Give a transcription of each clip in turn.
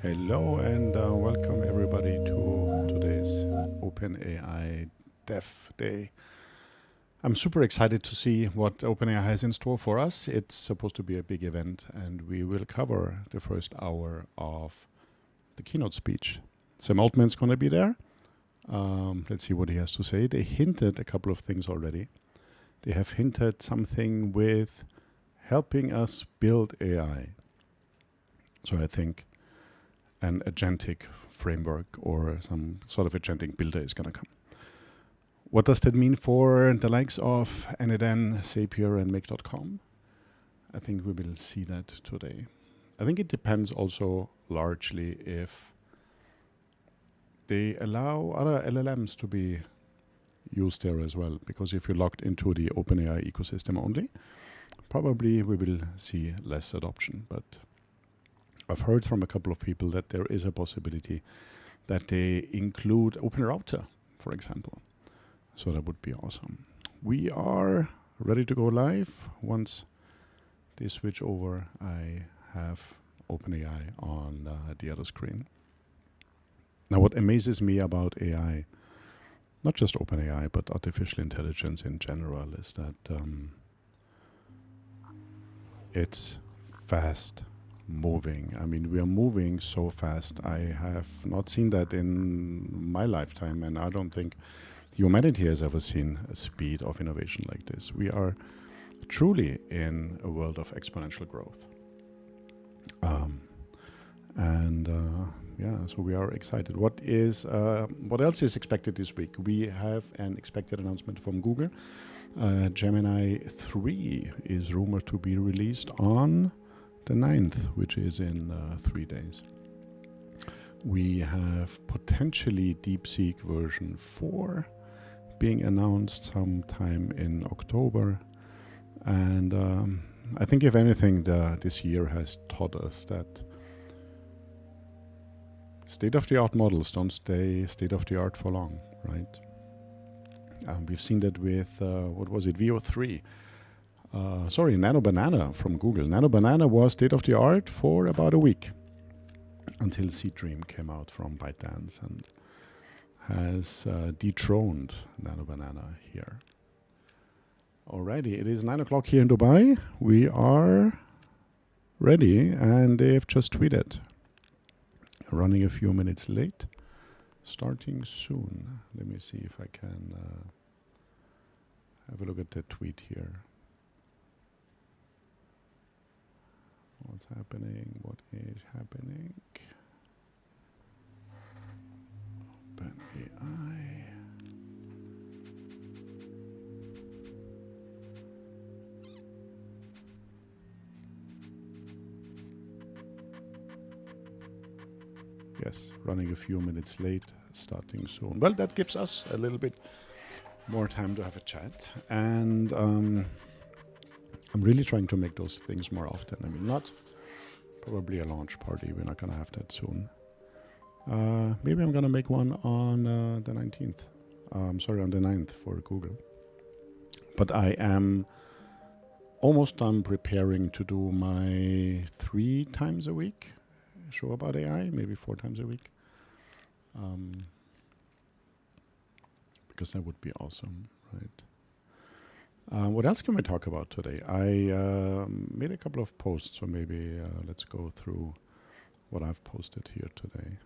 Hello and welcome everybody to today's OpenAI Dev Day. I'm super excited to see what OpenAI has in store for us. It's supposed to be a big event and we will cover the first hour of the keynote speech. Sam Altman's going to be there. Let's see what he has to say. They hinted a couple of things already. They have hinted something with helping us build AI. So I think an agentic framework or some sort of agentic builder is going to come. What does that mean for the likes of NNN, Zapier, and Make.com? I think we will see that today. I think it depends also largely if they allow other LLMs to be used there as well. Because if you're locked into the OpenAI ecosystem only, probably we will see less adoption. But I've heard from a couple of people that there is a possibility that they include OpenRouter, for example. So that would be awesome. We are ready to go live. Once they switch over, I have OpenAI on the other screen. Now, what amazes me about AI, not just OpenAI, but artificial intelligence in general, is that it's fast moving. I mean, we are moving so fast. I have not seen that in my lifetime, and I don't think humanity has ever seen a speed of innovation like this. We are truly in a world of exponential growth. So we are excited. What else is expected this week? We have an expected announcement from Google. Gemini 3 is rumored to be released on the 9th, which is in 3 days. We have potentially DeepSeek version 4 being announced sometime in October. And I think if anything, this year has taught us that state-of-the-art models don't stay state-of-the-art for long, right? We've seen that with, VO3. Nano Banana from Google. Nano Banana was state-of-the-art for about a week until Seedream came out from ByteDance and has dethroned Nano Banana here. Alrighty, it is 9 o'clock here in Dubai. We are ready and they've just tweeted. Running a few minutes late, starting soon. Let me see if I can have a look at the tweet here. What's happening? What is happening? OpenAI. Yes, running a few minutes late, starting soon. Well, that gives us a little bit more time to have a chat. And I'm really trying to make those things more often. I mean, not probably a launch party. We're not going to have that soon. Maybe I'm going to make one on the 19th. On the 9th for Google. But I am almost done preparing to do my 3 times a week show about AI, maybe 4 times a week. Because that would be awesome, right? What else can we talk about today? I made a couple of posts, so maybe let's go through what I've posted here today.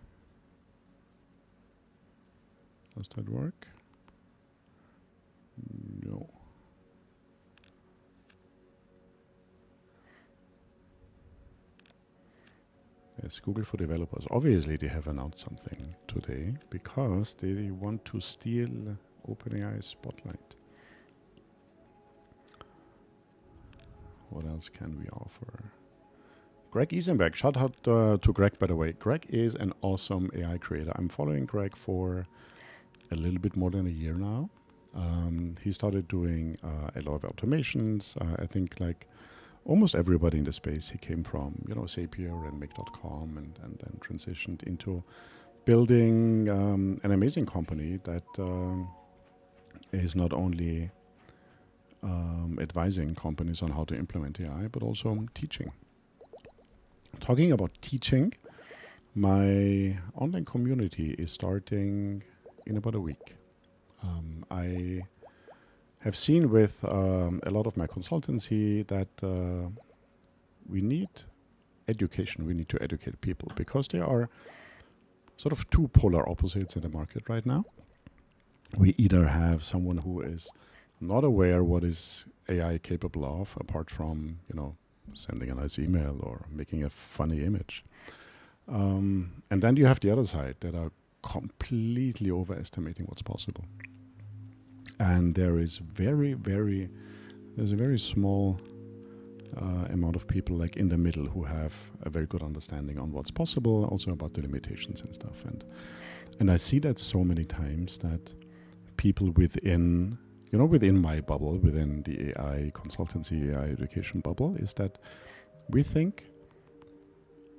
Does that work? No. Yes, Google for Developers. Obviously, they have announced something today because they want to steal OpenAI's spotlight. What else can we offer? Greg Isenberg. Shout out to Greg, by the way. Greg is an awesome AI creator. I'm following Greg for a little bit more than a year now. He started doing a lot of automations. I think like almost everybody in the space, he came from, Zapier and Make.com and then transitioned into building an amazing company that is not only advising companies on how to implement AI, but also teaching. Talking about teaching, My online community is starting in about a week. I have seen with a lot of my consultancy that we need education. We need to educate people because there are sort of two polar opposites in the market right now. We either have someone who is not aware what is AI capable of, apart from sending a nice email or making a funny image, and then you have the other side that are completely overestimating what's possible. And there's a very small amount of people like in the middle who have a very good understanding on what's possible, also about the limitations and stuff. And I see that so many times that people within my bubble, within the AI consultancy, AI education bubble, is that we think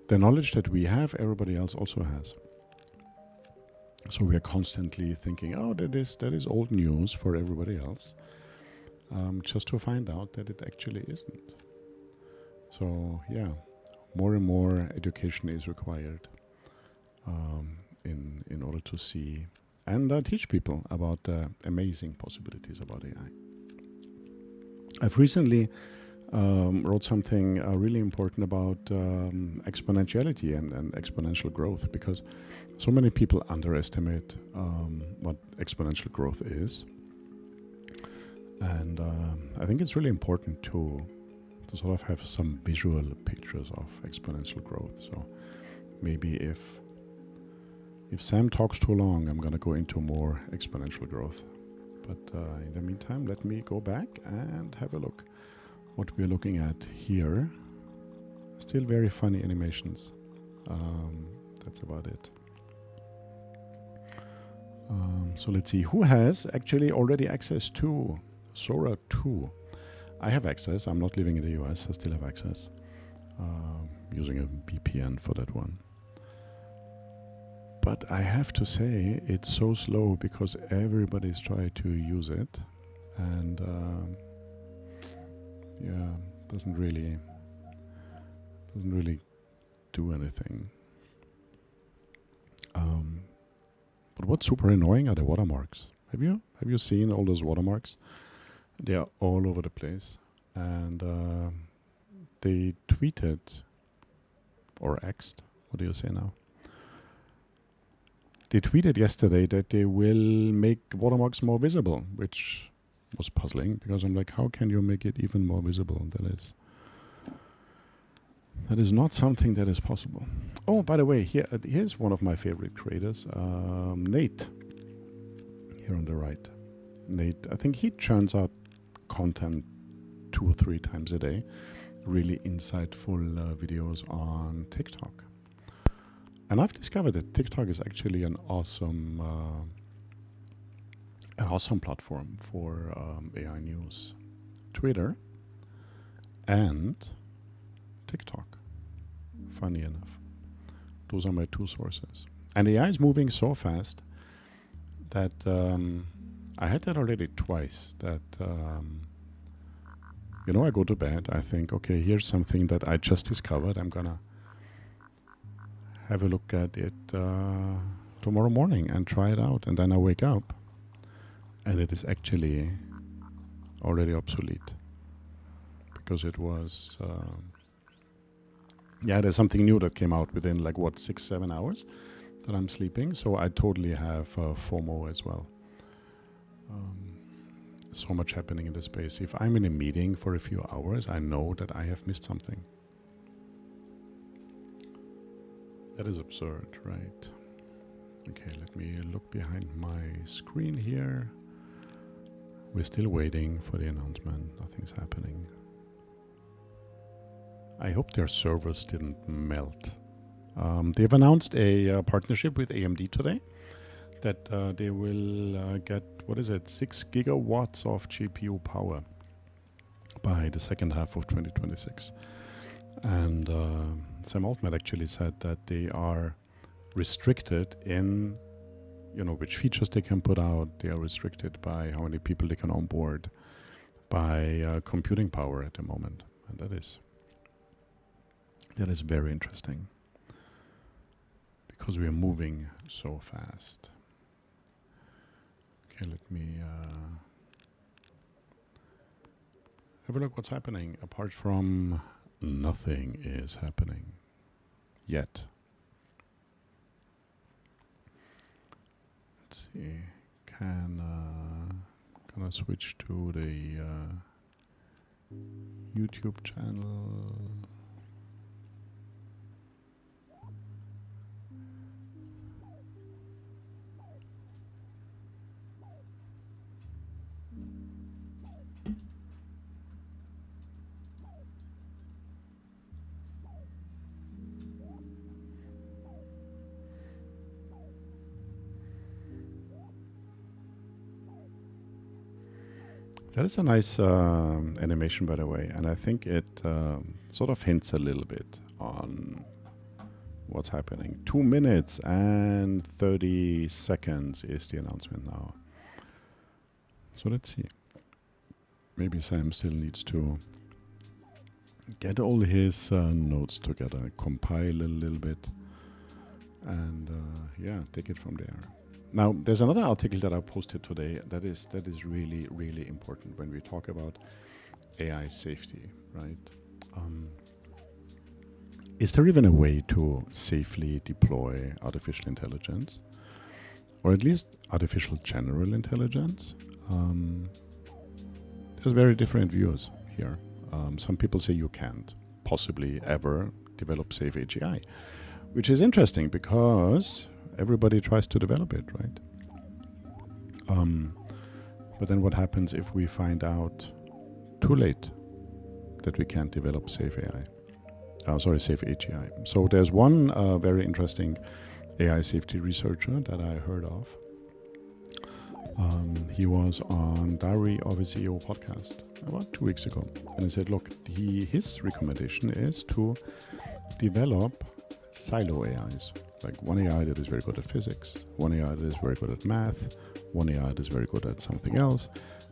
the knowledge that we have, everybody else also has. So we are constantly thinking, oh, that is old news for everybody else, just to find out that it actually isn't. So yeah, more and more education is required in order to see and teach people about the amazing possibilities about AI. I've recently wrote something really important about exponentiality and exponential growth, because so many people underestimate what exponential growth is. And I think it's really important to sort of have some visual pictures of exponential growth. So maybe if Sam talks too long, I'm going to go into more exponential growth. But in the meantime, let me go back and have a look. What we're looking at here, still very funny animations. That's about it. So let's see, who has actually already access to Sora 2? I have access. I'm not living in the US. I still have access. Using a VPN for that one. But I have to say, it's so slow because everybody's trying to use it. And yeah, doesn't really do anything. But what's super annoying are the watermarks. Have you seen all those watermarks? They are all over the place, and they tweeted or X'd. What do you say now? They tweeted yesterday that they will make watermarks more visible, which was puzzling because I'm like, how can you make it even more visible? That is not something that is possible. Oh, by the way, here's one of my favorite creators, Nate. Here on the right, Nate. I think he churns out content 2 or 3 times a day. Really insightful videos on TikTok. And I've discovered that TikTok is actually an awesome platform for AI news. Twitter and TikTok. Funny enough. Those are my 2 sources. And AI is moving so fast that I had that already twice. That, I go to bed, I think, okay, here's something that I just discovered. I'm going to have a look at it tomorrow morning and try it out. And then I wake up and it is actually already obsolete because it was... there's something new that came out within 6-7 hours that I'm sleeping. So I totally have FOMO as well. So much happening in the space. If I'm in a meeting for a few hours, I know that I have missed something. That is absurd, right? Okay, let me look behind my screen here. We're still waiting for the announcement. Nothing's happening. I hope their servers didn't melt. They've announced a partnership with AMD today that they will get, 6 gigawatts of GPU power by the second half of 2026. And Sam Altman actually said that they are restricted in, which features they can put out. They are restricted by how many people they can onboard, by computing power at the moment. And that is very interesting. because we are moving so fast. Okay, let me have a look what's happening, apart from nothing is happening yet. Let's see, gonna switch to the YouTube channel. That is a nice animation, by the way, and I think it sort of hints a little bit on what's happening. 2 minutes and 30 seconds is the announcement now. So let's see. Maybe Sam still needs to get all his notes together, compile a little bit, and yeah, take it from there. Now, there's another article that I posted today that is really, really important when we talk about AI safety, right? Is there even a way to safely deploy artificial intelligence, or at least artificial general intelligence? There's very different views here. Some people say you can't possibly ever develop safe AGI, which is interesting because everybody tries to develop it, right? But then what happens if we find out too late that we can't develop safe AI? Safe AGI. So there's one very interesting AI safety researcher that I heard of. He was on Diary of a CEO podcast about 2 weeks ago. And he said, look, his recommendation is to develop silo AIs. Like one AI that is very good at physics, one AI that is very good at math, one AI that is very good at something else,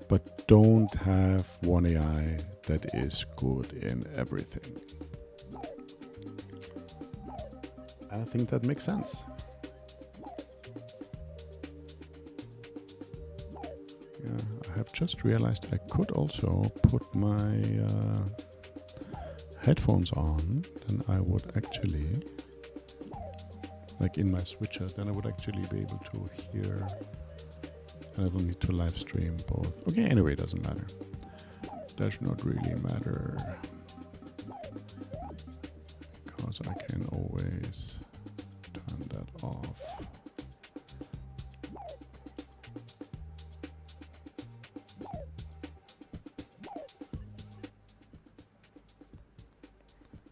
but don't have one AI that is good in everything. And I think that makes sense. Yeah, I have just realized I could also put my headphones on, then I would actually, like in my switcher, then I would actually be able to hear, and I don't need to live stream both. Okay, anyway, it doesn't matter. Does not really matter, because I can always turn that off.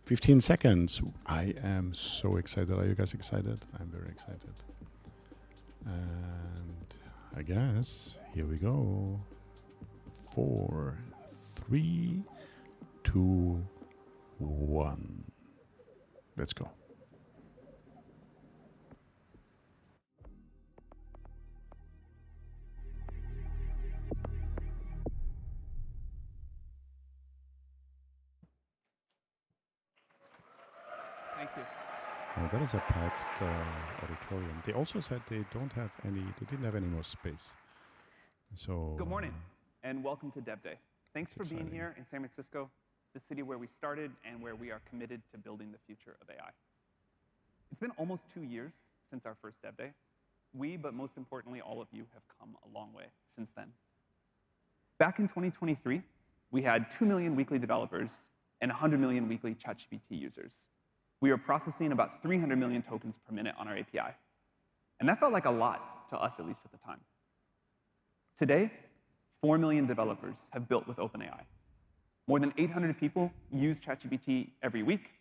"15 seconds. I am so excited. Are you guys excited? I'm very excited. And I guess here we go. 4, 3, 2, 1. Let's go. Thank you. Oh, that is a packed auditorium. They also said they didn't have any more space. So Good morning, and welcome to Dev Day. Thanks for being exciting. here in San Francisco, the city where we started and where we are committed to building the future of AI. It's been almost 2 years since our first Dev Day. We, but most importantly, all of you, have come a long way since then. Back in 2023, we had 2 million weekly developers and 100 million weekly ChatGPT users. We were processing about 300 million tokens per minute on our API. And that felt like a lot, to us at least at the time. Today, 4 million developers have built with OpenAI. More than 800 people use ChatGPT every week,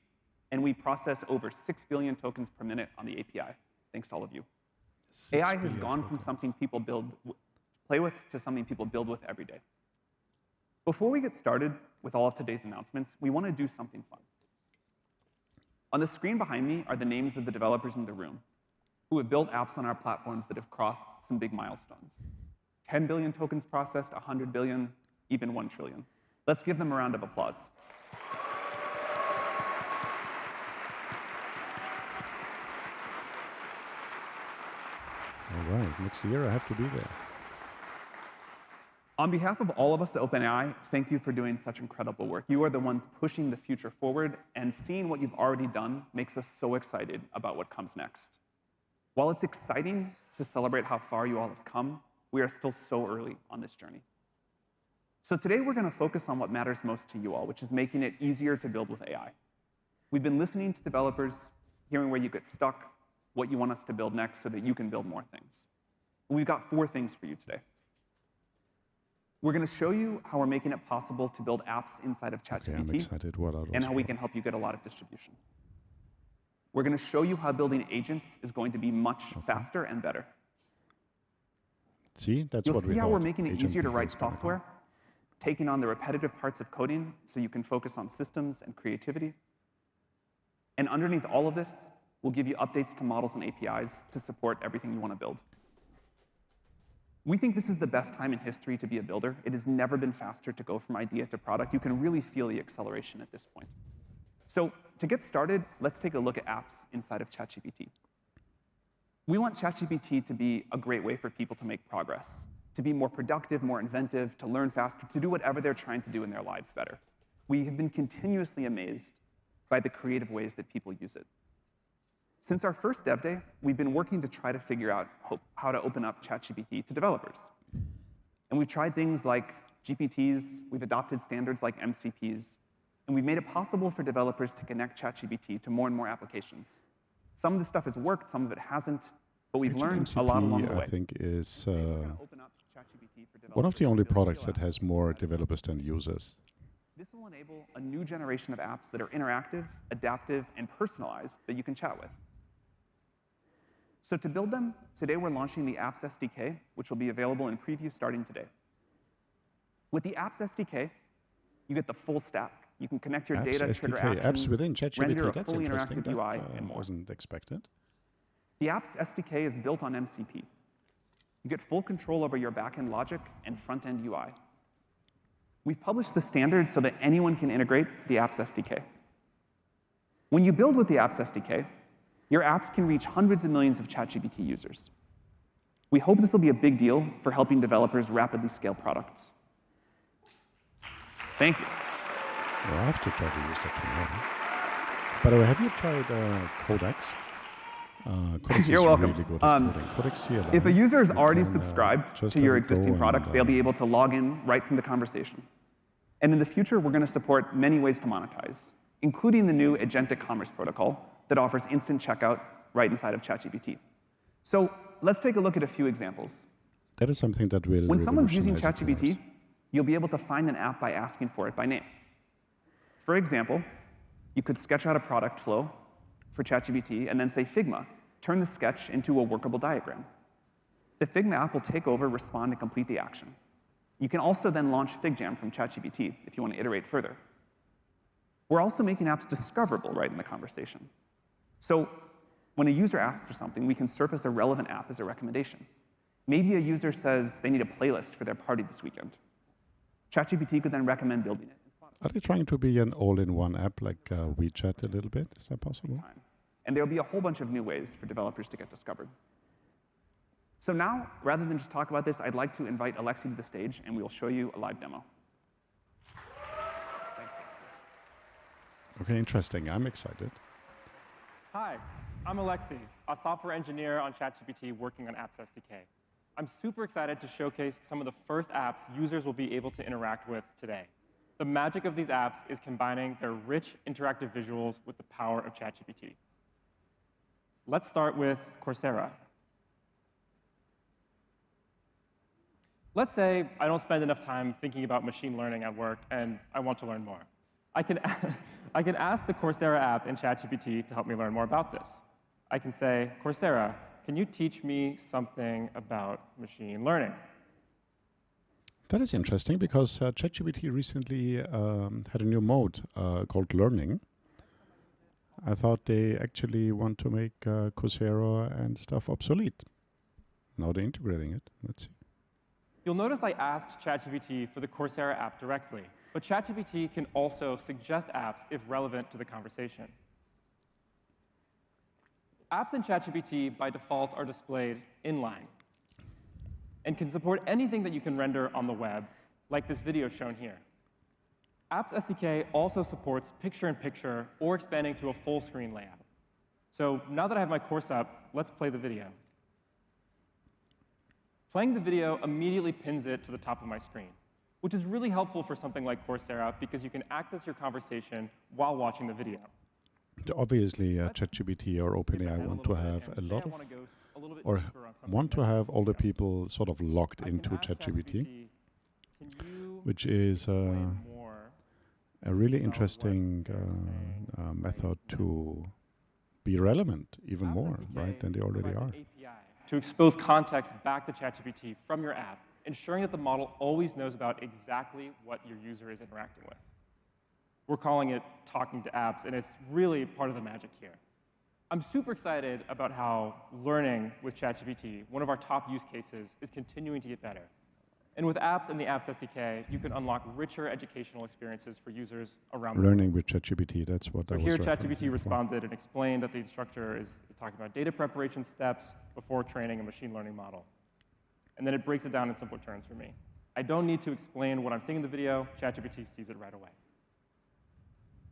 and we process over 6 billion tokens per minute on the API, thanks to all of you. AI has gone from something people play with to something people build with every day. Before we get started with all of today's announcements, we want to do something fun. On the screen behind me are the names of the developers in the room who have built apps on our platforms that have crossed some big milestones. 10 billion tokens processed, 100 billion, even 1 trillion. Let's give them a round of applause. All right, next year I have to be there. On behalf of all of us at OpenAI, thank you for doing such incredible work. You are the ones pushing the future forward, and seeing what you've already done makes us so excited about what comes next. While it's exciting to celebrate how far you all have come, we are still so early on this journey. So today we're going to focus on what matters most to you all, which is making it easier to build with AI. We've been listening to developers, hearing where you get stuck, what you want us to build next so that you can build more things. We've got 4 things for you today. We're going to show you how we're making it possible to build apps inside of ChatGPT, Okay, I'm excited. What are those and how we for? can help you get a lot of distribution. We're going to show you how building agents is going to be much faster and better. See, that's You'll what we see how we're thought. making it Agent easier to write builders gonna come. software, taking on the repetitive parts of coding so you can focus on systems and creativity. And underneath all of this, we'll give you updates to models and APIs to support everything you want to build. We think this is the best time in history to be a builder. It has never been faster to go from idea to product. You can really feel the acceleration at this point. So to get started, let's take a look at apps inside of ChatGPT. We want ChatGPT to be a great way for people to make progress, to be more productive, more inventive, to learn faster, to do whatever they're trying to do in their lives better. We have been continuously amazed by the creative ways that people use it. Since our first dev day, we've been working to try to figure out how to open up ChatGPT to developers. And we've tried things like GPTs, we've adopted standards like MCPs, and we've made it possible for developers to connect ChatGPT to more and more applications. Some of this stuff has worked, some of it hasn't, but we've Actually, learned a lot along the way. I think is Today, we're gonna open up ChatGPT for one of developers the only to build products real that apps has more inside of developers than users. This will enable a new generation of apps that are interactive, adaptive, and personalized that you can chat with. So to build them, today we're launching the Apps SDK, which will be available in preview starting today. With the Apps SDK, you get the full stack. You can connect your Apps data, trigger SDK, actions, apps within render ChatGPT. a That's fully interesting. interactive UI, and That more. wasn't expected. The Apps SDK is built on MCP. You get full control over your backend logic and front-end UI. We've published the standard so that anyone can integrate the Apps SDK. When you build with the Apps SDK, your apps can reach hundreds of millions of ChatGPT users. We hope this will be a big deal for helping developers rapidly scale products. Thank you. Well, I have to try to use that tomorrow. By the way, have you tried Codex? Codex You're is welcome. really good at coding. Codex CLI. If a user is you already can, subscribed just to let your it existing go product, and, they'll be able to log in right from the conversation. And in the future, we're going to support many ways to monetize, including the new agentic commerce protocol that offers instant checkout right inside of ChatGPT. So let's take a look at a few examples. that is something that will When someone's using revolutionize ChatGPT, you'll be able to find an app by asking for it by name. For example, you could sketch out a product flow for ChatGPT and then say, Figma, turn the sketch into a workable diagram. The Figma app will take over, respond, and complete the action. You can also then launch FigJam from ChatGPT if you want to iterate further. We're also making apps discoverable right in the conversation. So when a user asks for something, we can surface a relevant app as a recommendation. Maybe a user says they need a playlist for their party this weekend. ChatGPT could then recommend building it. Are they trying to be an all-in-one app like WeChat a little bit? Is that possible? And there'll be a whole bunch of new ways for developers to get discovered. So now, rather than just talk about this, I'd like to invite Alexi to the stage, and we'll show you a live demo. Thanks, Alexi. Okay, interesting. I'm excited. Hi, I'm Alexi, a software engineer on ChatGPT working on Apps SDK. I'm super excited to showcase some of the first apps users will be able to interact with today. The magic of these apps is combining their rich interactive visuals with the power of ChatGPT. Let's start with Coursera. Let's say I don't spend enough time thinking about machine learning at work, and I want to learn more. I can ask the Coursera app in ChatGPT to help me learn more about this. I can say, Coursera, can you teach me something about machine learning? That is interesting because ChatGPT recently had a new mode called Learning. I thought they actually want to make Coursera and stuff obsolete. Now they're integrating it. Let's see. You'll notice I asked ChatGPT for the Coursera app directly, but ChatGPT can also suggest apps if relevant to the conversation. Apps in ChatGPT, by default, are displayed inline and can support anything that you can render on the web, like this video shown here. Apps SDK also supports picture-in-picture or expanding to a full-screen layout. So now that I have my course up, let's play the video. Playing the video immediately pins it to the top of my screen, which is really helpful for something like Coursera because you can access your conversation while watching the video. Obviously, ChatGPT or OpenAI want to have a lot of, or want to have all the people sort of logged into ChatGPT, which is a really interesting method to be relevant even more, right, than they already are. To expose context back to ChatGPT from your app, ensuring that the model always knows about exactly what your user is interacting with. We're calling it talking to apps, and it's really part of the magic here. I'm super excited about how learning with ChatGPT, one of our top use cases, is continuing to get better. And with apps and the Apps SDK, you can unlock richer educational experiences for users around the world. Learning with ChatGPT, that's what I was here, referring ChatGPT responded and explained that the instructor is talking about data preparation steps before training a machine learning model. And then it breaks it down in simple terms for me. I don't need to explain what I'm seeing in the video. ChatGPT sees it right away.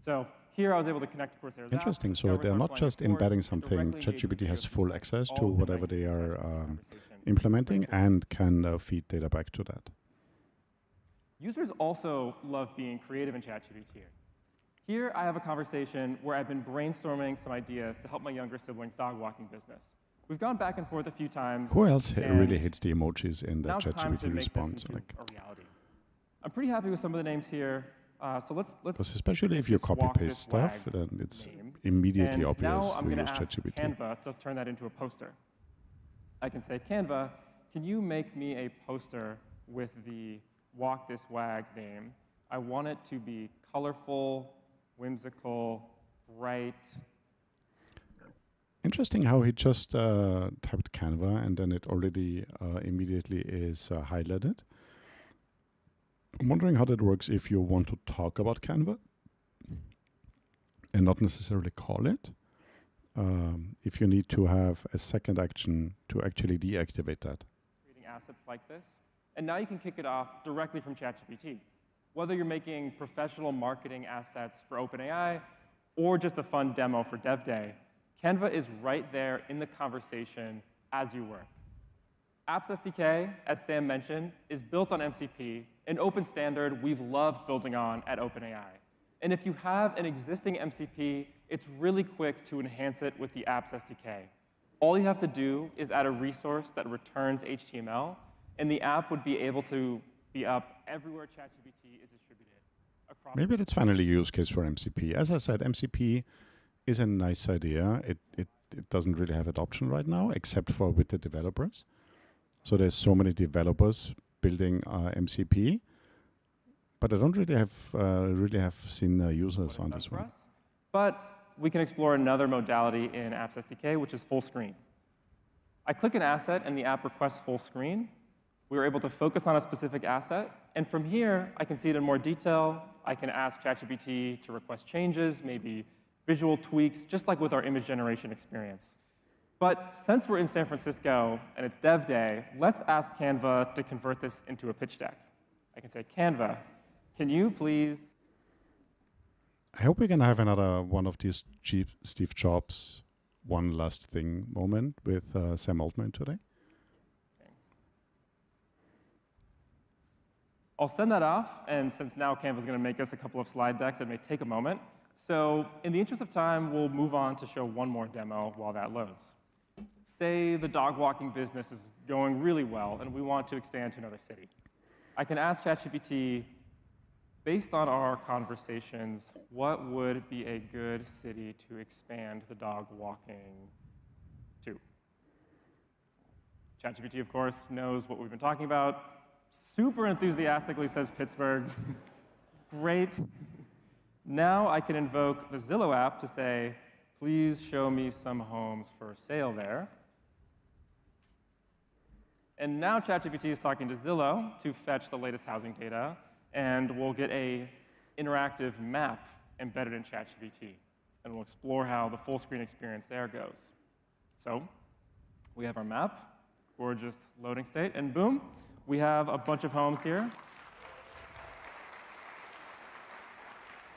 So here I was able to connect to Coursera's Interesting. So they're not just embedding something. ChatGPT has full access to whatever they are implementing and can feed data back to that. Users also love being creative in ChatGPT. Here I have a conversation where I've been brainstorming some ideas to help my younger sibling's dog walking business. We've gone back and forth a few times. Who else really hates the emojis in the ChatGPT response? A reality. I'm pretty happy with some of the names here. So let's because especially if you copy-paste stuff, then it's immediately obvious now I'm you going use to ask ChatGPT. Canva to turn that into a poster. I can say, Canva, can you make me a poster with the Walk This Wag name? I want it to be colorful, whimsical, bright. Interesting how he just typed Canva and then it already immediately is highlighted. I'm wondering how that works if you want to talk about Canva and not necessarily call it. If you need to have a second action to actually deactivate that. Creating assets like this. And now you can kick it off directly from ChatGPT. Whether you're making professional marketing assets for OpenAI or just a fun demo for Dev Day, Canva is right there in the conversation as you work. Apps SDK, as Sam mentioned, is built on MCP, an open standard we've loved building on at OpenAI. And if you have an existing MCP, it's really quick to enhance it with the Apps SDK. All you have to do is add a resource that returns HTML, and the app would be able to be up everywhere ChatGPT is distributed. Maybe that's finally a use case for MCP. As I said, MCP is a nice idea. It doesn't really have adoption right now, except for with the developers. So there's so many developers building MCP, but I don't really have seen users on this one. But we can explore another modality in Apps SDK, which is full screen. I click an asset, and the app requests full screen. We are able to focus on a specific asset, and from here, I can see it in more detail. I can ask ChatGPT to request changes, maybe visual tweaks, just like with our image generation experience. But since we're in San Francisco and it's Dev Day, let's ask Canva to convert this into a pitch deck. I can say, Canva, can you please? I hope we're going to have another one of these Steve Jobs one last thing moment with Sam Altman today. I'll send that off, and since now Canva's going to make us a couple of slide decks, it may take a moment. So in the interest of time, we'll move on to show one more demo while that loads. Say the dog walking business is going really well, and we want to expand to another city. I can ask ChatGPT, based on our conversations, what would be a good city to expand the dog walking to? ChatGPT, of course, knows what we've been talking about. Super enthusiastically says Pittsburgh. Great. Now I can invoke the Zillow app to say, please show me some homes for sale there. And now ChatGPT is talking to Zillow to fetch the latest housing data, and we'll get an interactive map embedded in ChatGPT. And we'll explore how the full screen experience there goes. So we have our map, gorgeous loading state, and boom, we have a bunch of homes here.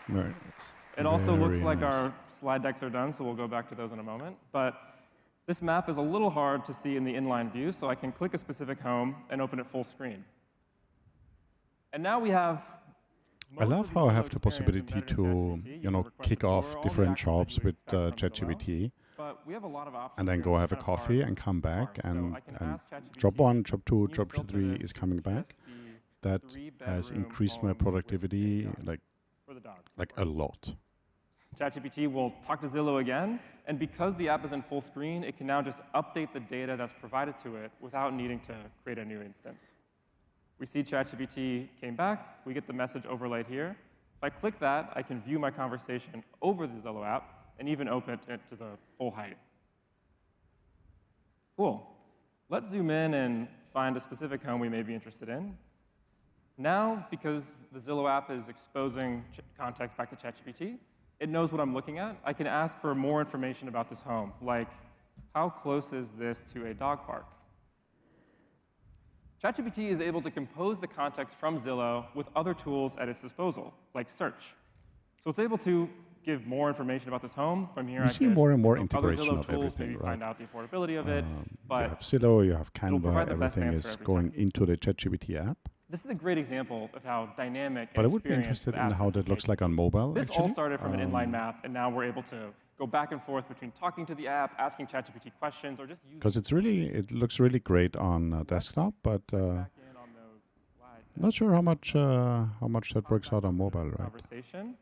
Very nice. It also looks Very like nice. our slide decks are done, so we'll go back to those in a moment. But this map is a little hard to see in the inline view, so I can click a specific home and open it full screen. And now we have I love how I have the possibility to, kick off different jobs with ChatGPT, But we have a lot of options and then here, go which have a is kind of coffee hard and come to back, parse. So and, I can and ask ChatGPT, job 1, job 2, "Can you job filter 3 this is to coming back. just be That has three-bedroom increased my homes with productivity big gardens for the dog, of like course. a lot. ChatGPT will talk to Zillow again, and because the app is in full screen, it can now just update the data that's provided to it without needing to create a new instance. We see ChatGPT came back. We get the message overlaid here. If I click that, I can view my conversation over the Zillow app and even open it to the full height. Cool. Let's zoom in and find a specific home we may be interested in. Now, because the Zillow app is exposing context back to ChatGPT, it knows what I'm looking at. I can ask for more information about this home, like how close is this to a dog park? ChatGPT is able to compose the context from Zillow with other tools at its disposal, like search. So it's able to give more information about this home. From here, You I see could more and more invoke other integration Zillow of tools, everything, maybe right? find out the affordability of it. You But have Zillow, you have it'll provide Canva, the best everything answer is every going time. into the ChatGPT app. this is a great example of how dynamic But I and would be experienced interested the in apps how that SDK looks can like on be. mobile, This actually. all started from an inline map, and now we're able to go back and forth between talking to the app, asking ChatGPT questions, or just using Because it looks really great on desktop, but back in on those slide not sure how much that works out on mobile, right? conversation.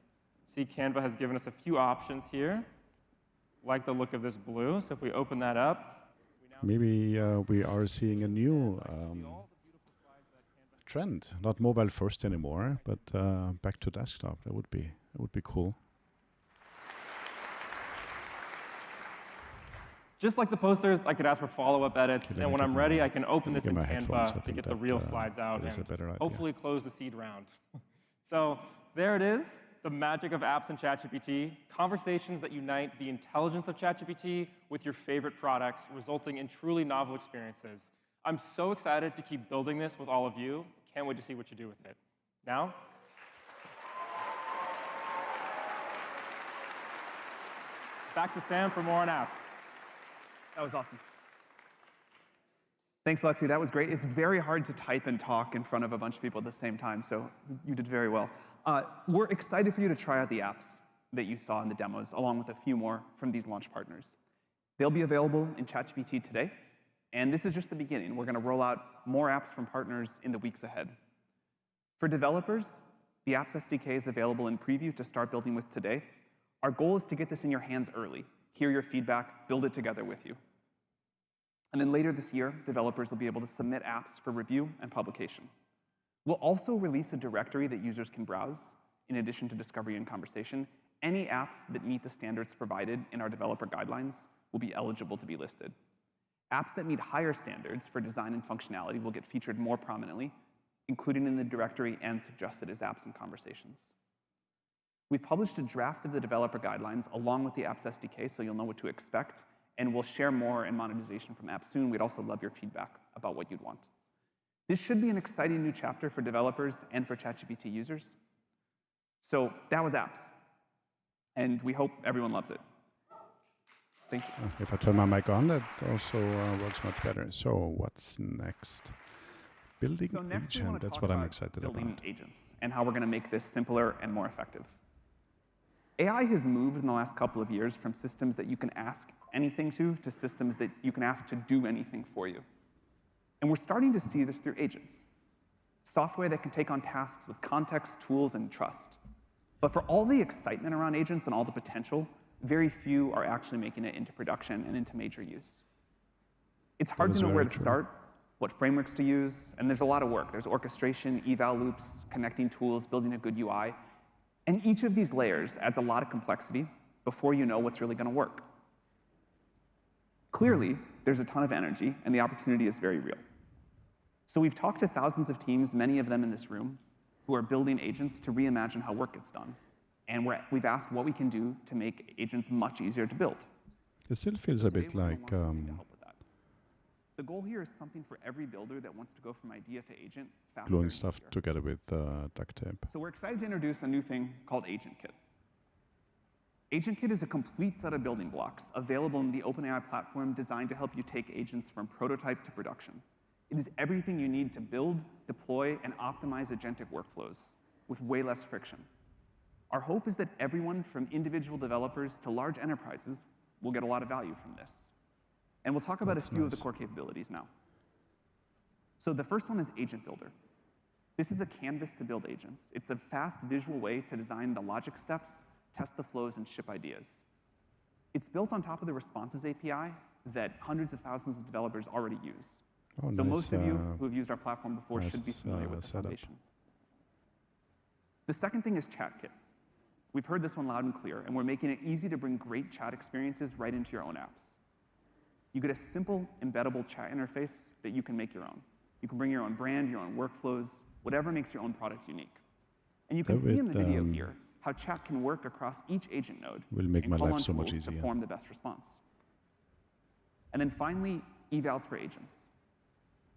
See, Canva has given us a few options here, like the look of this blue. So if we open that up, Maybe we are seeing a new trend, not mobile first anymore, but back to desktop. That would be cool. just like the posters, I could ask for follow-up edits, Okay, let and me when get I'm ready, my- I can open let me this get in my headphones. I Canva to think get the that, real slides out that is a and better idea. hopefully close the seed round. So there it is, the magic of apps and ChatGPT, conversations that unite the intelligence of ChatGPT with your favorite products, resulting in truly novel experiences. I'm so excited to keep building this with all of you. Can't wait to see what you do with it. Now, back to Sam for more on apps. That was awesome. Thanks, Lexi. That was great. It's very hard to type and talk in front of a bunch of people at the same time, so you did very well. We're excited for you to try out the apps that you saw in the demos, along with a few more from these launch partners. They'll be available in ChatGPT today, and this is just the beginning. We're going to roll out more apps from partners in the weeks ahead. For developers, the Apps SDK is available in preview to start building with today. Our goal is to get this in your hands early, hear your feedback, build it together with you. And then later this year, developers will be able to submit apps for review and publication. We'll also release a directory that users can browse, in addition to discovery and conversation. Any apps that meet the standards provided in our developer guidelines will be eligible to be listed. Apps that meet higher standards for design and functionality will get featured more prominently, including in the directory and suggested as apps and conversations. We've published a draft of the developer guidelines along with the Apps SDK, so you'll know what to expect, and we'll share more in monetization from apps soon. We'd also love your feedback about what you'd want. This should be an exciting new chapter for developers and for ChatGPT users. So that was apps, and we hope everyone loves it. Thank you. If I turn my mic on, that also works much better. So what's next? Building So next we want agent. to That's talk what I'm about excited building about. agents and how we're going to make this simpler and more effective. AI has moved in the last couple of years from systems that you can ask anything to systems that you can ask to do anything for you. And we're starting to see this through agents, software that can take on tasks with context, tools, and trust. But for all the excitement around agents and all the potential, very few are actually making it into production and into major use. It's hard That to is know where very to true. start, what frameworks to use, and there's a lot of work. There's orchestration, eval loops, connecting tools, building a good UI. And each of these layers adds a lot of complexity before you know what's really going to work. Clearly, there's a ton of energy, and the opportunity is very real. So we've talked to thousands of teams, many of them in this room, who are building agents to reimagine how work gets done. And we've asked what we can do to make agents much easier to build. It still feels a Today, bit we're like gonna want something to help with that. The goal here is something for every builder that wants to go from idea to agent faster gluing and stuff easier. together with duct tape. So we're excited to introduce a new thing called AgentKit. AgentKit is a complete set of building blocks available in the OpenAI platform designed to help you take agents from prototype to production. It is everything you need to build, deploy, and optimize agentic workflows with way less friction. Our hope is that everyone from individual developers to large enterprises will get a lot of value from this. And we'll talk about a few of the core capabilities now. So the first one is Agent Builder. This is a canvas to build agents. It's a fast visual way to design the logic steps, test the flows, and ship ideas. It's built on top of the Responses API that hundreds of thousands of developers already use. Oh, So nice, most of you who have used our platform before nice, should be familiar with the setup. foundation. The second thing is ChatKit. We've heard this one loud and clear, and we're making it easy to bring great chat experiences right into your own apps. You get a simple, embeddable chat interface that you can make your own. You can bring your own brand, your own workflows, whatever makes your own product unique. And you can see in the video here how chat can work across each agent node will make and my call life on so much tools to easier. form the best response. And then finally, evals for agents.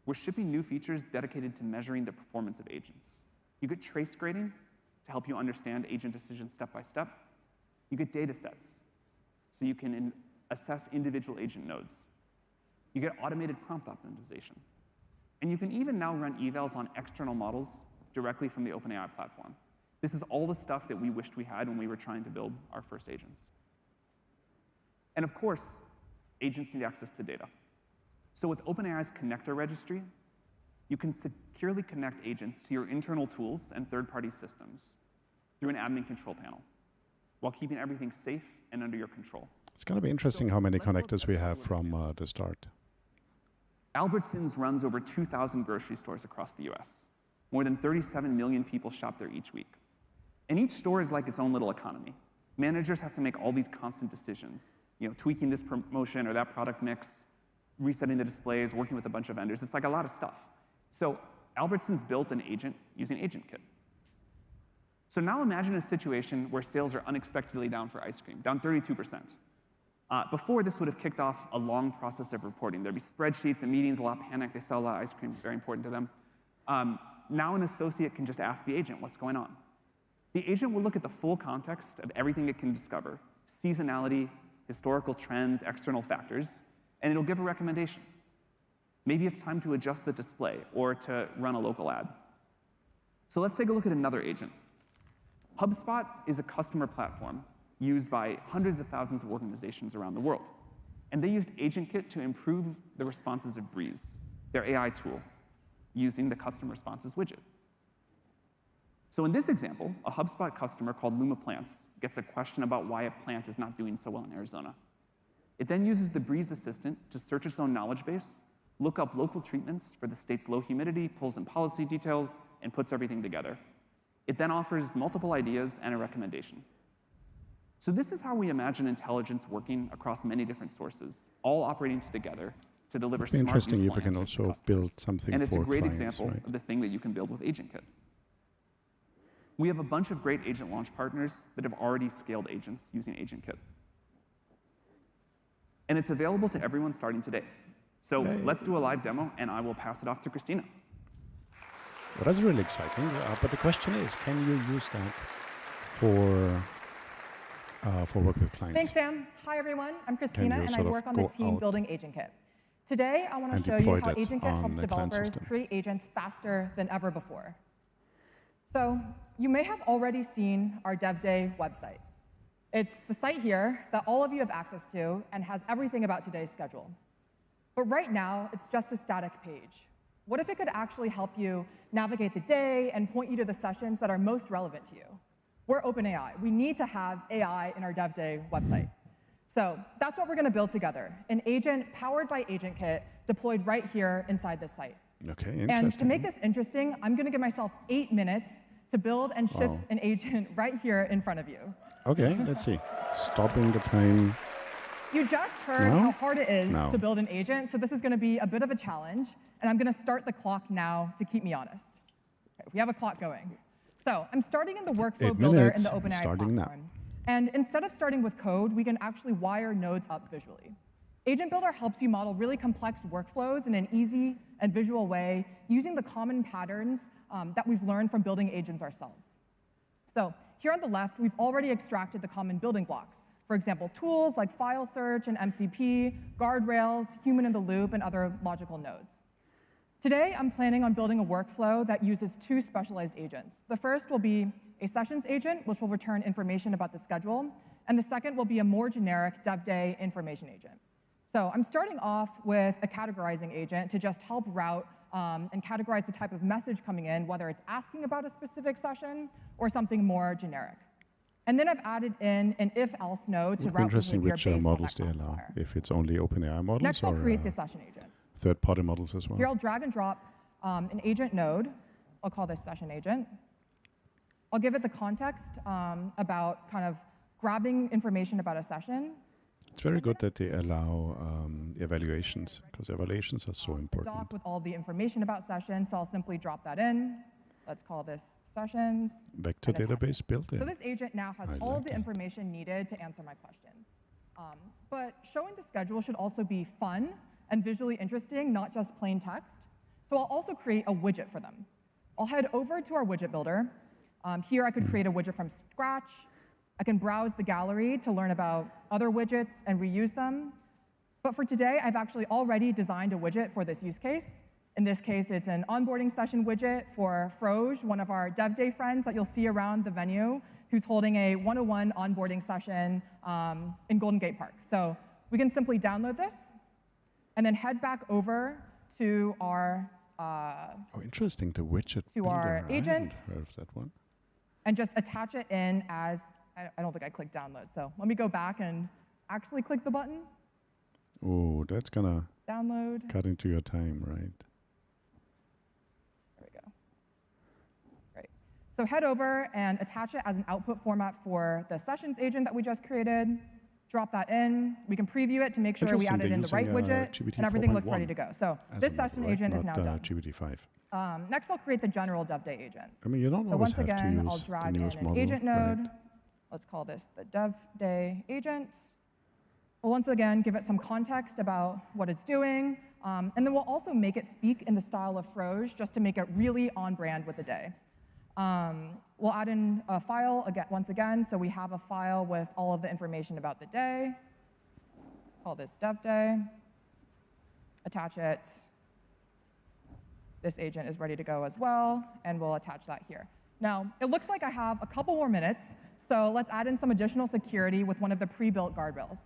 We're shipping new features dedicated to measuring the performance of agents. You get trace grading to help you understand agent decisions step by step. You get data sets, so you can assess individual agent nodes. You get automated prompt optimization. And you can even now run evals on external models directly from the OpenAI platform. This is all the stuff that we wished we had when we were trying to build our first agents. And of course, agents need access to data. So with OpenAI's connector registry, you can securely connect agents to your internal tools and third-party systems through an admin control panel, while keeping everything safe and under your control. It's going to be interesting how many connectors we have from the start. Albertsons runs over 2,000 grocery stores across the US. More than 37 million people shop there each week. And each store is like its own little economy. Managers have to make all these constant decisions, tweaking this promotion or that product mix, resetting the displays, working with a bunch of vendors. It's like a lot of stuff. So Albertsons built an agent using AgentKit. So now imagine a situation where sales are unexpectedly down for ice cream, down 32%. Before, this would have kicked off a long process of reporting. There'd be spreadsheets and meetings, a lot of panic. They sell a lot of ice cream, very important to them. Now an associate can just ask the agent what's going on. The agent will look at the full context of everything it can discover, seasonality, historical trends, external factors, and it'll give a recommendation. Maybe it's time to adjust the display or to run a local ad. So let's take a look at another agent. HubSpot is a customer platform used by hundreds of thousands of organizations around the world. And they used AgentKit to improve the responses of Breeze, their AI tool, using the custom responses widget. So in this example, a HubSpot customer called Luma Plants gets a question about why a plant is not doing so well in Arizona. It then uses the Breeze assistant to search its own knowledge base, look up local treatments for the state's low humidity, pulls in policy details, and puts everything together. It then offers multiple ideas and a recommendation. So this is how we imagine intelligence working across many different sources, all operating together to deliver smart, interesting useful if we can answers to also customers. build something And it's a for great clients, example right? of the thing that you can build with AgentKit. We have a bunch of great agent launch partners that have already scaled agents using AgentKit. And it's available to everyone starting today. So let's do a live demo, and I will pass it off to Christina. Well, that's really exciting. But the question is, can you use that for work with clients? Thanks, Sam. Hi, everyone. I'm Christina, you and I sort of work on the go team out building AgentKit. Today, I want and to show you deploy how that AgentKit on helps the client developers system? create agents faster than ever before. So you may have already seen our Dev Day website. It's the site here that all of you have access to and has everything about today's schedule. But right now, it's just a static page. What if it could actually help you navigate the day and point you to the sessions that are most relevant to you? We're OpenAI. We need to have AI in our Dev Day website. So that's what we're going to build together, an agent powered by AgentKit deployed right here inside this site. Okay, interesting. And to make this interesting, I'm going to give myself 8 minutes to build and ship an agent right here in front of you. Okay, let's see. Stopping the time. You just heard No? how hard it is No. to build an agent, so this is going to be a bit of a challenge, and I'm going to start the clock now to keep me honest. Okay, we have a clock going. So I'm starting in the workflow 8 builder minutes, in the OpenAI starting now. platform. And instead of starting with code, we can actually wire nodes up visually. Agent Builder helps you model really complex workflows in an easy and visual way using the common patterns that we've learned from building agents ourselves. So here on the left, we've already extracted the common building blocks. For example, tools like file search and MCP, guardrails, human in the loop, and other logical nodes. Today, I'm planning on building a workflow that uses two specialized agents. The first will be a sessions agent, which will return information about the schedule, and the second will be a more generic dev day information agent. So I'm starting off with a categorizing agent to just help route and categorize the type of message coming in, whether it's asking about a specific session or something more generic. And then I've added in an if-else node to route interesting behavior which based on models that they allow, classifier. if it's only OpenAI models Next, I'll or create the session agent. third-party models as well. Here, I'll drag and drop an agent node. I'll call this session agent. I'll give it the context about kind of grabbing information about a session. It's very good that they allow evaluations, because evaluations are so A important. doc with all the information about sessions, so I'll simply drop that in. Let's call this sessions. Vector and attach database it. built in. So this agent now has I all like of the that. information needed to answer my questions. But showing the schedule should also be fun and visually interesting, not just plain text. So I'll also create a widget for them. I'll head over to our widget builder. Here I could create a widget from scratch. I can browse the gallery to learn about other widgets and reuse them. But for today, I've actually already designed a widget for this use case. In this case, it's an onboarding session widget for Froj, one of our Dev Day friends that you'll see around the venue, who's holding a 101 onboarding session in Golden Gate Park. So we can simply download this and then head back over to our Oh, interesting, the widget to our builder. I agent. hadn't heard of that one. and just attach it in as, I don't think I clicked download. So let me go back and actually click the button, Oh, that's gonna download. cut into your time, right? There we go. Great. So head over and attach it as an output format for the sessions agent that we just created. Drop that in. We can preview it to make sure we Interesting, added they're in the right using, widget, GPT and everything looks 4.1 ready to go. So as this a model, session right? agent is now Not, done. GPT-5. Next, I'll create the general dev day agent. I mean, you don't So always once have again, to I'll use the drag in newest an model, agent node. right? Let's call this the dev day agent. We'll once again give it some context about what it's doing, and then we'll also make it speak in the style of Froj just to make it really on brand with the day. We'll add in a file once again, so we have a file with all of the information about the day. Call this dev day. Attach it. This agent is ready to go as well, and we'll attach that here. Now, it looks like I have a couple more minutes, so let's add in some additional security with one of the pre-built guardrails.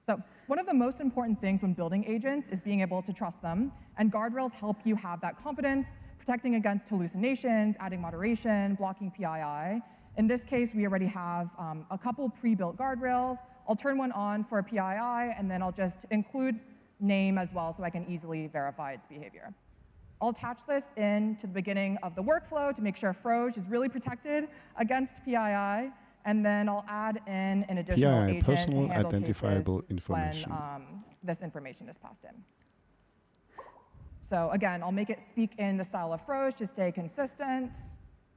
So one of the most important things when building agents is being able to trust them, and guardrails help you have that confidence, protecting against hallucinations, adding moderation, blocking PII. In this case, we already have a couple pre-built guardrails. I'll turn one on for a PII, and then I'll just include name as well so I can easily verify its behavior. I'll attach this in to the beginning of the workflow to make sure Froj is really protected against PII, and then I'll add in an additional PII, agent personal to handle identifiable cases information. when this information is passed in. So again, I'll make it speak in the style of Froj to stay consistent,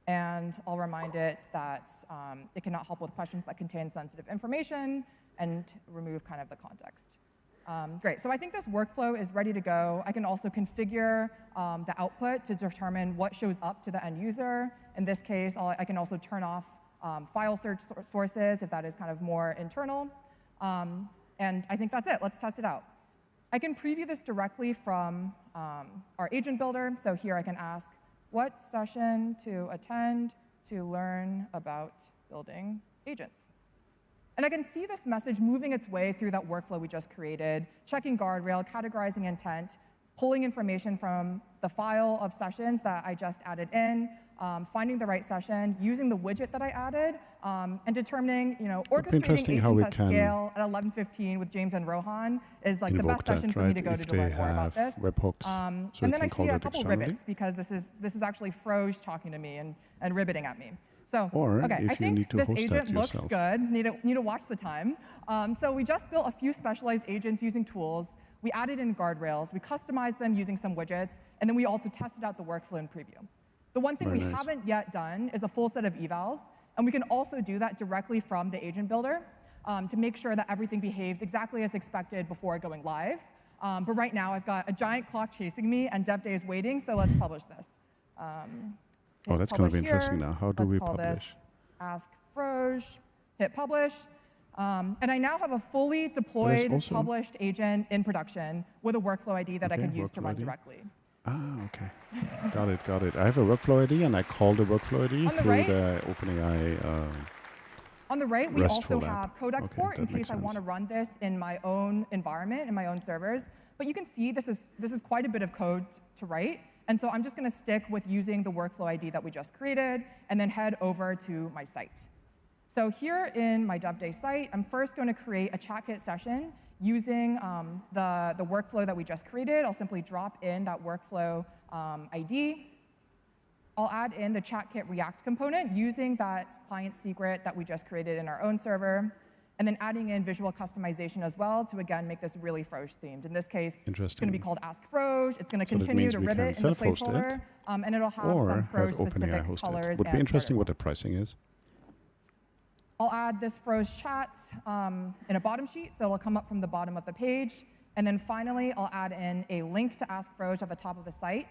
and I'll remind it that it cannot help with questions that contain sensitive information and remove kind of the context. Great, so I think this workflow is ready to go. I can also configure the output to determine what shows up to the end user. In this case, I can also turn off file search sources if that is kind of more internal. And I think that's it. Let's test it out. I can preview this directly from our agent builder. So here I can ask, what session to attend to learn about building agents? And I can see this message moving its way through that workflow we just created, checking guardrail, categorizing intent, pulling information from the file of sessions that I just added in, finding the right session, using the widget that I added, and determining, orchestrating agents how we at can scale at 11:15 with James and Rohan is like the best invoke that, session for me to right? go If to learn they more about have this. webhooks, so And we then I can call see a that couple externally. ribbits because this is actually Froj talking to me and ribbiting at me. So, Or okay, if I you think need to this host that agent looks yourself. good. Need to watch the time. So we just built a few specialized agents using tools. We added in guardrails. We customized them using some widgets. And then we also tested out the workflow in preview. The one thing Very we nice. haven't yet done is a full set of evals. And we can also do that directly from the agent builder to make sure that everything behaves exactly as expected before going live. But right now, I've got a giant clock chasing me, and dev day is waiting, so let's publish this. Oh, that's going to be interesting here. now. How do Let's we call publish? This Ask Froge, hit publish. And I now have a fully deployed, also published agent in production with a workflow ID that I can use to run ID. directly. Ah, okay. Got it, got it. I have a workflow ID, and I call the workflow ID through the OpenAI on the right, we also have code Okay, export in that makes case I want to sense. run this in my own environment, in my own servers. But you can see this is quite a bit of code to write. And so I'm just going to stick with using the workflow ID that we just created and then head over to my site. So here in my dev day site, I'm first going to create a chat kit session using the workflow that we just created. I'll simply drop in that workflow ID. I'll add in the chat kit React component using that client secret that we just created in our own server, and then adding in visual customization as well to, again, make this really Froge themed. In this case, it's going to be called Ask Froge. It's going to continue to ribbit in the placeholder, and it'll have some Froge-specific colors. Would be interesting what the pricing is. I'll add this Froge chat in a bottom sheet, so it'll come up from the bottom of the page. And then finally, I'll add in a link to Ask Froge at the top of the site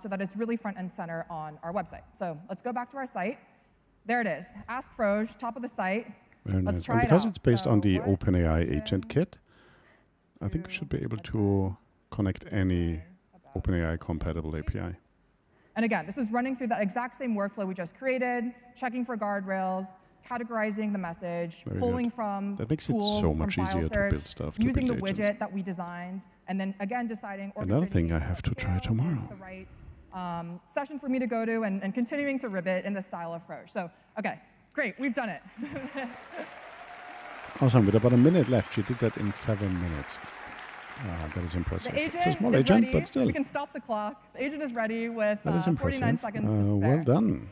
so that it's really front and center on our website. So let's go back to our site. There it is, Ask Froge, top of the site. Very Let's nice. try And it because out. it's based on the what OpenAI agent kit, I think we should be able to connect any OpenAI compatible API. And again, this is running through that exact same workflow we just created, checking for guardrails, categorizing the message, pulling from That makes it tools so from much file easier to search, build stuff, to using the build widget agents. that we designed, and then again deciding Another thing orchestrating I have to try scale tomorrow. is the right session for me to go to, and continuing to ribbit in the style of Froge. So, okay, great, we've done it. Awesome, with about a minute left, you did that in 7 minutes. That is impressive. The agent It's a small is agent, ready. but still. We can stop the clock. The agent is ready with That is 49 impressive. seconds to spare. Well done.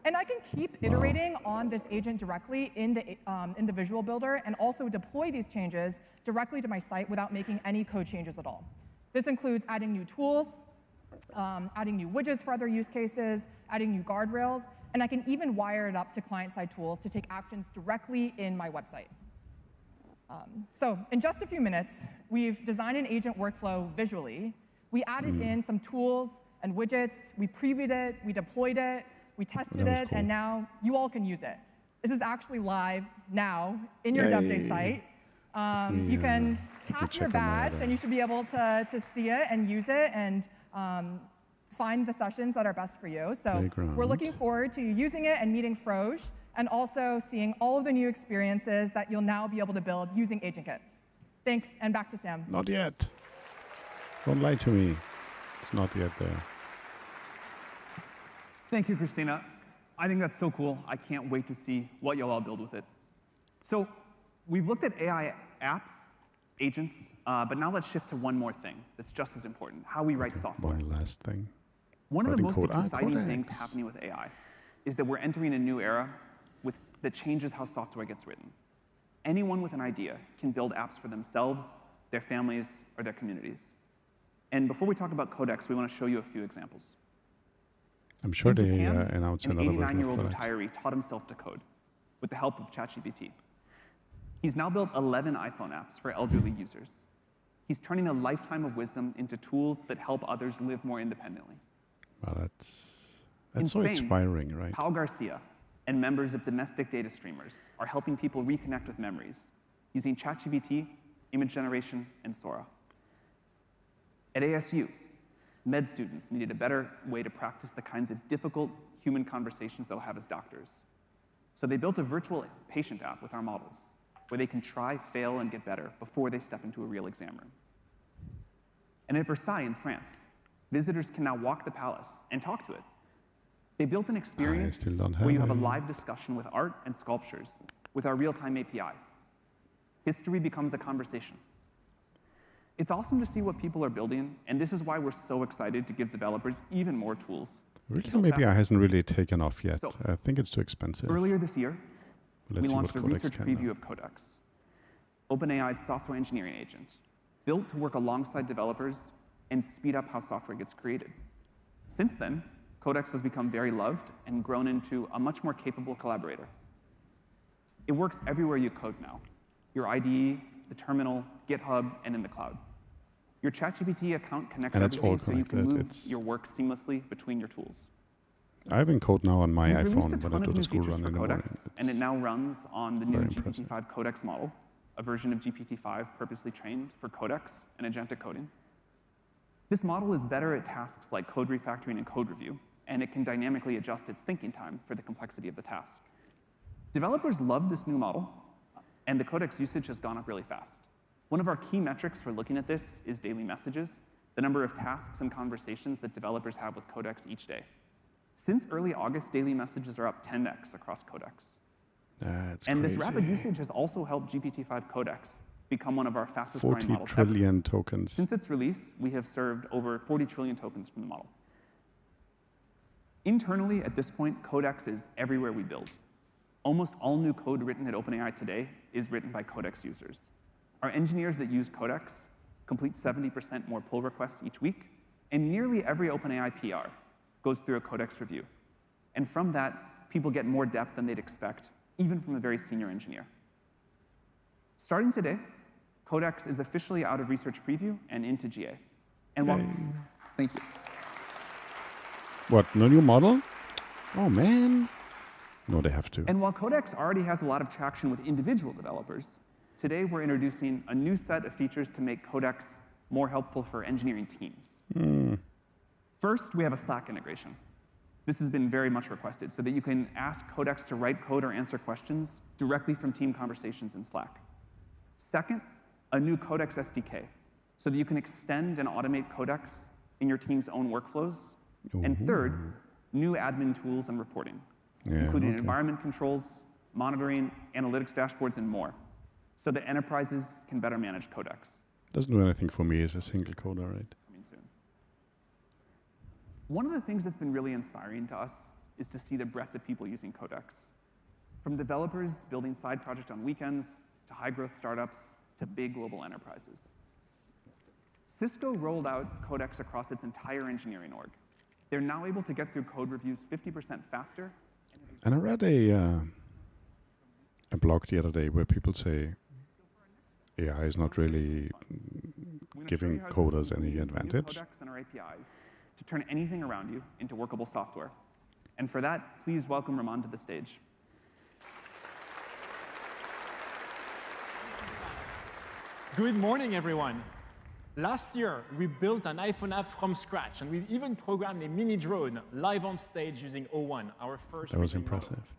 And I can keep iterating on this agent directly in the visual builder and also deploy these changes directly to my site without making any code changes at all. This includes adding new tools, adding new widgets for other use cases, adding new guardrails, and I can even wire it up to client-side tools to take actions directly in my website. So in just a few minutes, we've designed an agent workflow visually. We added in some tools and widgets. We previewed it. We deployed it. We tested it. cool. And now you all can use it. This is actually live now in your dev day Yay. site. You can tap check your on that, badge, and you should be able to see it and use it and find the sessions that are best for you. So Playground. we're looking forward to using it and meeting Froge, and also seeing all of the new experiences that you'll now be able to build using AgentKit. Thanks, and back to Sam. Not yet. Don't lie to me. It's not yet there. Thank you, Christina. I think that's so cool. I can't wait to see what you'll all build with it. So we've looked at AI apps, agents, but now let's shift to one more thing that's just as important, how we write software. One last thing. One of the Writing most code. exciting Codex. things happening with AI is that we're entering a new era that changes how software gets written. Anyone with an idea can build apps for themselves, their families, or their communities. And before we talk about Codex, we want to show you a few examples. I'm sure In they Japan, announced an another version 89-year-old of Codex. retiree taught himself to code with the help of ChatGPT. He's now built 11 iPhone apps for elderly users. He's turning a lifetime of wisdom into tools that help others live more independently. Well, that's In so Spain, inspiring, right? Pau Garcia and members of domestic data streamers are helping people reconnect with memories using ChatGPT, image generation, and Sora. At ASU, med students needed a better way to practice the kinds of difficult human conversations they'll have as doctors. So they built a virtual patient app with our models, where they can try, fail, and get better before they step into a real exam room. And at Versailles in France, visitors can now walk the palace and talk to it. They built an experience still don't where you have have a a- live discussion with art and sculptures with our real-time API. History becomes a conversation. It's awesome to see what people are building, and this is why we're so excited to give developers even more tools. Real-time API hasn't really taken off yet. So, I think it's too expensive. Earlier this year, Let's we see launched what a Codex research can preview do. of Codex, OpenAI's software engineering agent, built to work alongside developers and speed up how software gets created. Since then, Codex has become very loved and grown into a much more capable collaborator. It works everywhere you code now: your IDE, the terminal, GitHub, and in the cloud. Your ChatGPT account connects And it's all everything so you can move connected. your work seamlessly between your tools. I have encode now on my We've released a iPhone when ton I of do the new school features run for in the morning. Codex, and it It's now runs on the new very impressive. GPT-5 Codex model, a version of GPT-5 purposely trained for Codex and agentic coding. This model is better at tasks like code refactoring and code review, and it can dynamically adjust its thinking time for the complexity of the task. Developers love this new model, and the Codex usage has gone up really fast. One of our key metrics for looking at this is daily messages, the number of tasks and conversations that developers have with Codex each day. Since early August, daily messages are up 10x across Codex. That's And crazy. this rapid usage has also helped GPT-5 Codex become one of our fastest growing 40 models ever. trillion tokens. Since its release, we have served over 40 trillion tokens from the model. Internally, at this point, Codex is everywhere we build. Almost all new code written at OpenAI today is written by Codex users. Our engineers that use Codex complete 70% more pull requests each week, and nearly every OpenAI PR goes through a Codex review. And from that, people get more depth than they'd expect, even from a very senior engineer. Starting today, Codex is officially out of research preview and into GA. And while, thank you. What, no new model? Oh, man. No, they have to. And while Codex already has a lot of traction with individual developers, today we're introducing a new set of features to make Codex more helpful for engineering teams. First, we have a Slack integration. This has been very much requested so that you can ask Codex to write code or answer questions directly from team conversations in Slack. Second, a new Codex SDK so that you can extend and automate Codex in your team's own workflows. And third, new admin tools and reporting, including environment controls, monitoring, analytics dashboards, and more, so that enterprises can better manage Codex. Doesn't do anything for me as a single coder, right? Coming soon. One of the things that's been really inspiring to us is to see the breadth of people using Codex. From developers building side projects on weekends, to high-growth startups, to big global enterprises. Cisco rolled out Codex across its entire engineering org. They're now able to get through code reviews 50% faster. And I read a blog the other day where people say AI is not really giving coders any advantage. Codex and our APIs to turn anything around you into workable software. And for that, please welcome Ramon to the stage. Good morning, everyone. Last year, we built an iPhone app from scratch, and we even programmed a mini drone live on stage using O1, our first. That was reasoning model. impressive.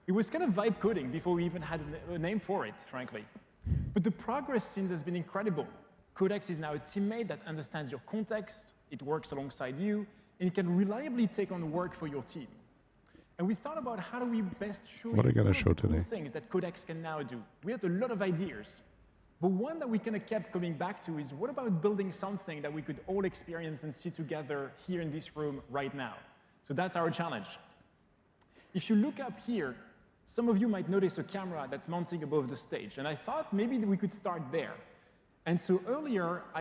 It was kind of vibe coding before we even had a name for it, frankly. But the progress since has been incredible. Codex is now a teammate that understands your context, it works alongside you, and it can reliably take on work for your team. And we thought about how do we best show What are you gonna all of show the cool today? things that Codex can now do. We had a lot of ideas. But one that we kind of kept coming back to is, what about building something that we could all experience and see together here in this room right now? So that's our challenge. If you look up here, some of you might notice a camera that's mounting above the stage. And I thought maybe we could start there. And so earlier,